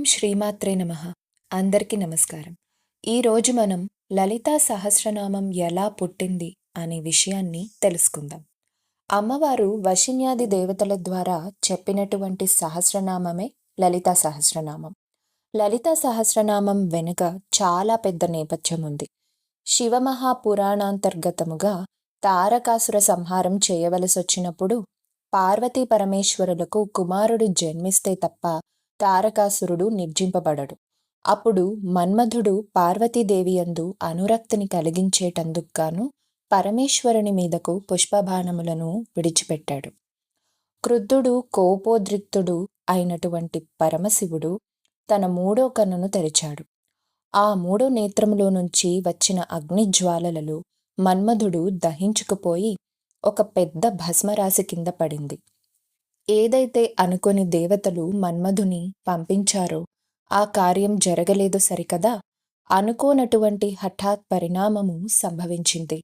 శ్రీమాత్రే నమః. అందరికీ నమస్కారం. ఈరోజు మనం లలితా సహస్రనామం ఎలా పుట్టింది అనే విషయాన్ని తెలుసుకుందాం. అమ్మవారు వశిన్యాది దేవతల ద్వారా చెప్పినటువంటి సహస్రనామమే లలితా సహస్రనామం. లలితా సహస్రనామం వెనుక చాలా పెద్ద నేపథ్యం ఉంది. శివమహాపురాణాంతర్గతముగా తారకాసుర సంహారం చేయవలసొచ్చినప్పుడు పార్వతీ పరమేశ్వరులకు కుమారుడు జన్మిస్తే తప్ప తారకాసురుడు నిర్జింపబడడు. అప్పుడు మన్మధుడు పార్వతీదేవి యందు అనురక్తిని కలిగించేటందుకు గాను పరమేశ్వరుని మీదకు పుష్పబాణములను విడిచిపెట్టాడు. క్రుద్ధుడు కోపోద్రిక్తుడు అయినటువంటి పరమశివుడు తన మూడో కన్నును తెరిచాడు. ఆ మూడో నేత్రములో నుంచి వచ్చిన అగ్నిజ్వాలలలో మన్మధుడు దహించుకుపోయి ఒక పెద్ద భస్మరాశి కింద పడింది. ఏదైతే అనుకొని దేవతలు మన్మధుని పంపించారో ఆ కార్యం జరగలేదు సరికదా, అనుకోనటువంటి హఠాత్ పరిణామము సంభవించింది.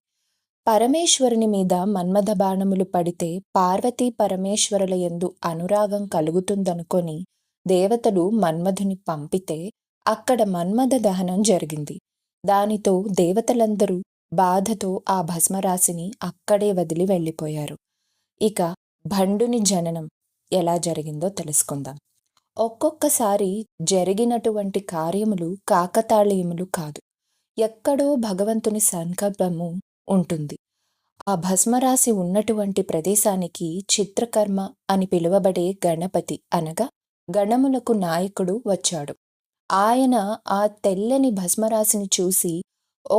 పరమేశ్వరుని మీద మన్మథ బాణములు పడితే పార్వతీ పరమేశ్వరుల యందు అనురాగం కలుగుతుందనుకొని దేవతలు మన్మధుని పంపితే అక్కడ మన్మథ దహనం జరిగింది. దానితో దేవతలందరూ బాధతో ఆ భస్మరాశిని అక్కడే వదిలి వెళ్ళిపోయారు. ఇక భండుని జననం ఎలా జరిగిందో తెలుసుకుందాం. ఒక్కొక్కసారి జరిగినటువంటి కార్యములు కాకతాళీయములు కాదు, ఎక్కడో భగవంతుని సంకల్పము ఉంటుంది. ఆ భస్మరాశి ఉన్నటువంటి ప్రదేశానికి చిత్రకర్మ అని పిలువబడే గణపతి అనగా గణములకు నాయకుడు వచ్చాడు. ఆయన ఆ తెల్లని భస్మరాశిని చూసి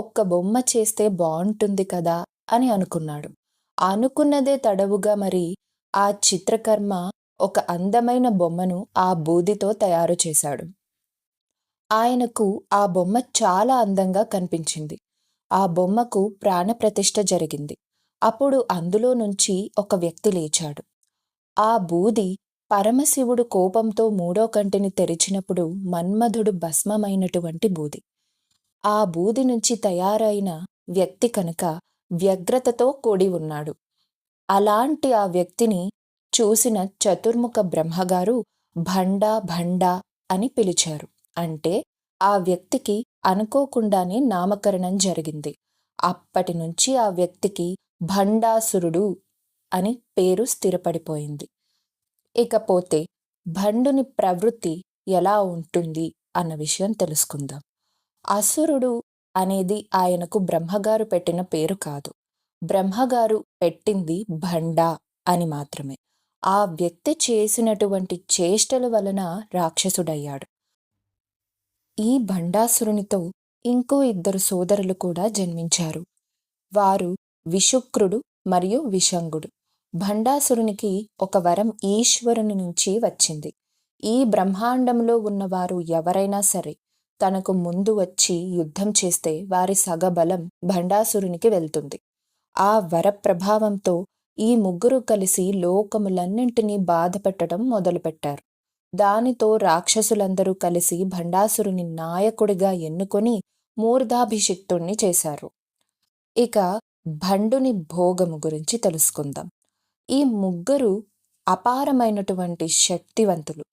ఒక్క బొమ్మ చేస్తే బాగుంటుంది కదా అని అనుకున్నాడు. అనుకున్నదే తడవుగా మరి ఆ చిత్రకర్మ ఒక అందమైన బొమ్మను ఆ బూదితో తయారు చేశాడు. ఆయనకు ఆ బొమ్మ చాలా అందంగా కనిపించింది. ఆ బొమ్మకు ప్రాణప్రతిష్ఠ జరిగింది. అప్పుడు అందులో నుంచి ఒక వ్యక్తి లేచాడు. ఆ బూది పరమశివుడు కోపంతో మూడో కంటిని తెరిచినప్పుడు మన్మధుడు భస్మమైనటువంటి బూది. ఆ బూది నుంచి తయారైన వ్యక్తి కనుక వ్యగ్రతతో కూడి ఉన్నాడు. అలాంటి ఆ వ్యక్తిని చూసిన చతుర్ముఖ బ్రహ్మగారు భండా భండా అని పిలిచారు. అంటే ఆ వ్యక్తికి అనుకోకుండానే నామకరణం జరిగింది. అప్పటి నుంచి ఆ వ్యక్తికి భండాసురుడు అని పేరు స్థిరపడిపోయింది. ఇకపోతే భండుని ప్రవృత్తి ఎలా ఉంటుంది అన్న విషయం తెలుసుకుందాం. అసురుడు అనేది ఆయనకు బ్రహ్మగారు పెట్టిన పేరు కాదు. బ్రహ్మగారు పెట్టింది భండా అని మాత్రమే. ఆ వ్యక్తి చేసినటువంటి చేష్టల వలన రాక్షసుడయ్యాడు. ఈ భండాసురునితో ఇంకో ఇద్దరు సోదరులు కూడా జన్మించారు. వారు విశుక్రుడు మరియు విషంగుడు. భండాసురునికి ఒక వరం ఈశ్వరుని నుంచి వచ్చింది. ఈ బ్రహ్మాండంలో ఉన్నవారు ఎవరైనా సరే తనకు ముందు వచ్చి యుద్ధం చేస్తే వారి సగబలం భండాసురునికి వెళ్తుంది. ఆ వర ప్రభావంతో ఈ ముగ్గురు కలిసి లోకములన్నింటినీ బాధపెట్టడం మొదలుపెట్టారు. దానితో రాక్షసులందరూ కలిసి భండాసురుని నాయకుడిగా ఎన్నుకొని మూర్ధాభిషిక్తుణ్ణి చేశారు. ఇక భండుని భోగము గురించి తెలుసుకుందాం. ఈ ముగ్గురు అపారమైనటువంటి శక్తివంతులు.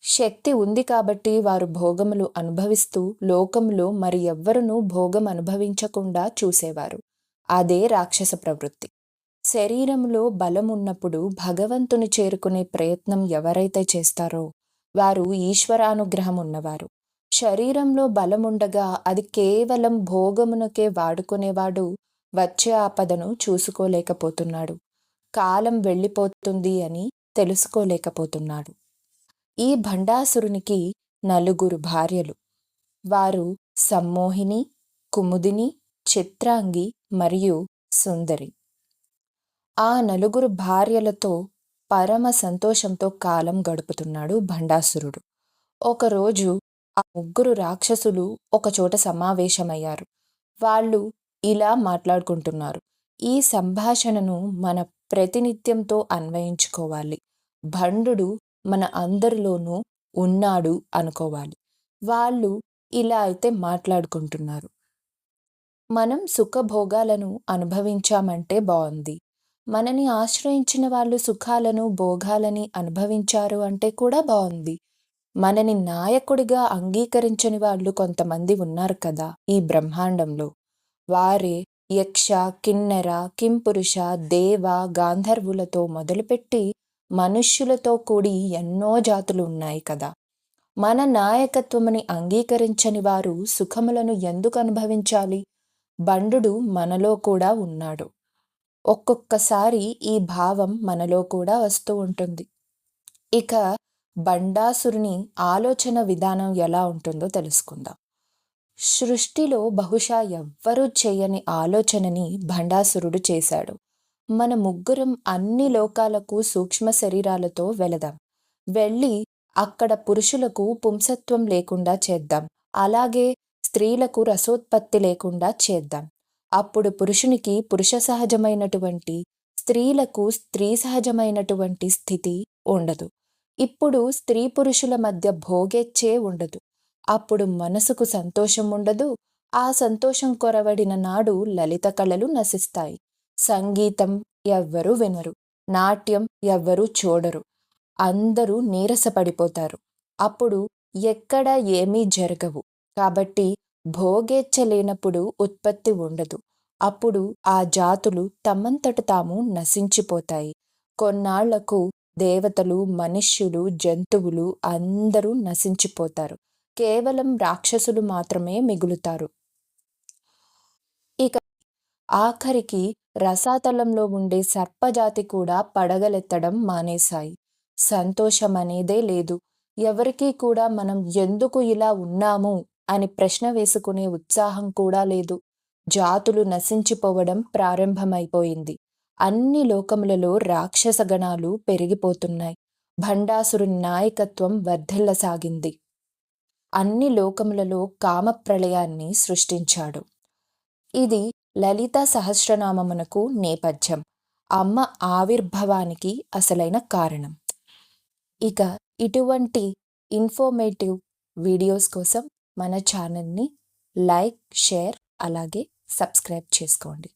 శక్తి ఉంది కాబట్టి వారు భోగములు అనుభవిస్తూ లోకంలో మరి ఎవ్వరునూ భోగం అనుభవించకుండా చూసేవారు. అదే రాక్షస ప్రవృత్తి. శరీరంలో బలం ఉన్నప్పుడు భగవంతుని చేరుకునే ప్రయత్నం ఎవరైతే చేస్తారో వారు ఈశ్వరానుగ్రహం ఉన్నవారు. శరీరంలో బలముండగా అది కేవలం భోగమునకే వాడుకునేవాడు వచ్చే ఆపదను చూసుకోలేకపోతున్నాడు. కాలం వెళ్ళిపోతుంది అని తెలుసుకోలేకపోతున్నాడు. ఈ భండాసురునికి 4 భార్యలు. వారు సమ్మోహిని, కుముదిని, చిత్రాంగి మరియు సుందరి. ఆ 4 భార్యలతో పరమ సంతోషంతో కాలం గడుపుతున్నాడు భండాసురుడు. ఒకరోజు ఆ ముగ్గురు రాక్షసులు ఒకచోట సమావేశమయ్యారు. వాళ్ళు ఇలా మాట్లాడుకుంటున్నారు. ఈ సంభాషణను మన ప్రతినిత్యంతో అన్వయించుకోవాలి. భండుడు మన అందరిలోనూ ఉన్నాడు అనుకోవాలి. వాళ్ళు ఇలా అయితే మాట్లాడుకుంటున్నారు. మనం సుఖభోగాలను అనుభవించామంటే బాగుంది. మనని ఆశ్రయించిన వాళ్ళు సుఖాలను భోగాలని అనుభవించారు అంటే కూడా బాగుంది. మనని నాయకుడిగా అంగీకరించని వాళ్ళు కొంతమంది ఉన్నారు కదా ఈ బ్రహ్మాండంలో. వారే యక్ష, కిన్నెర, కింపురుష, దేవ, గాంధర్వులతో మొదలుపెట్టి మనుష్యులతో కూడి ఎన్నో జాతులు ఉన్నాయి కదా. మన నాయకత్వముని అంగీకరించని వారు సుఖములను ఎందుకు అనుభవించాలి? బండుడు మనలో కూడా ఉన్నాడు. ఒక్కొక్కసారి ఈ భావం మనలో కూడా వస్తూ ఉంటుంది. ఇక బండాసురుని ఆలోచన విధానం ఎలా ఉంటుందో తెలుసుకుందాం. సృష్టిలో బహుశా ఎవ్వరూ చేయని ఆలోచనని భండాసురుడు చేశాడు. మన ముగ్గురం అన్ని లోకాలకు సూక్ష్మ శరీరాలతో వెళదాం. వెళ్ళి అక్కడ పురుషులకు పుంసత్వం లేకుండా చేద్దాం. అలాగే స్త్రీలకు రసోత్పత్తి లేకుండా చేద్దాం. అప్పుడు పురుషునికి పురుష సహజమైనటువంటి, స్త్రీలకు స్త్రీ సహజమైనటువంటి స్థితి ఉండదు. ఇప్పుడు స్త్రీ పురుషుల మధ్య భోగేచ్ఛే ఉండదు. అప్పుడు మనసుకు సంతోషం ఉండదు. ఆ సంతోషం కొరవడిన నాడు లలిత కళలు నశిస్తాయి. సంగీతం ఎవ్వరూ వినరు. నాట్యం ఎవ్వరూ చూడరు. అందరూ నీరసపడిపోతారు. అప్పుడు ఎక్కడ ఏమీ జరగవు. కాబట్టి భోగేచ్ఛ లేనప్పుడు ఉత్పత్తి ఉండదు. అప్పుడు ఆ జాతులు తమంతట తాము నశించిపోతాయి. కొన్నాళ్లకు దేవతలు, మనుష్యులు, జంతువులు అందరూ నశించిపోతారు. కేవలం రాక్షసులు మాత్రమే మిగులుతారు. ఇక ఆఖరికి రసాతలంలో ఉండే సర్పజాతి కూడా పడగలెత్తడం మానేశాయి. సంతోషం అనేదే లేదు. ఎవరికీ కూడా మనం ఎందుకు ఇలా ఉన్నాము అని ప్రశ్న వేసుకునే ఉత్సాహం కూడా లేదు. జాతులు నశించిపోవడం ప్రారంభమైపోయింది. అన్ని లోకములలో రాక్షస గణాలు పెరిగిపోతున్నాయి. భండాసురుని నాయకత్వం వర్ధిల్లసాగింది. అన్ని లోకములలో కామప్రళయాన్ని సృష్టించాడు. ఇది లలిత సహస్రనామమునకు నేపథ్యం. అమ్మ ఆవిర్భవానికి అసలైన కారణం. ఇక ఇటువంటి ఇన్ఫర్మేటివ్ వీడియోస్ కోసం మన ఛానల్ని లైక్, షేర్ అలాగే సబ్స్క్రైబ్ చేసుకోండి.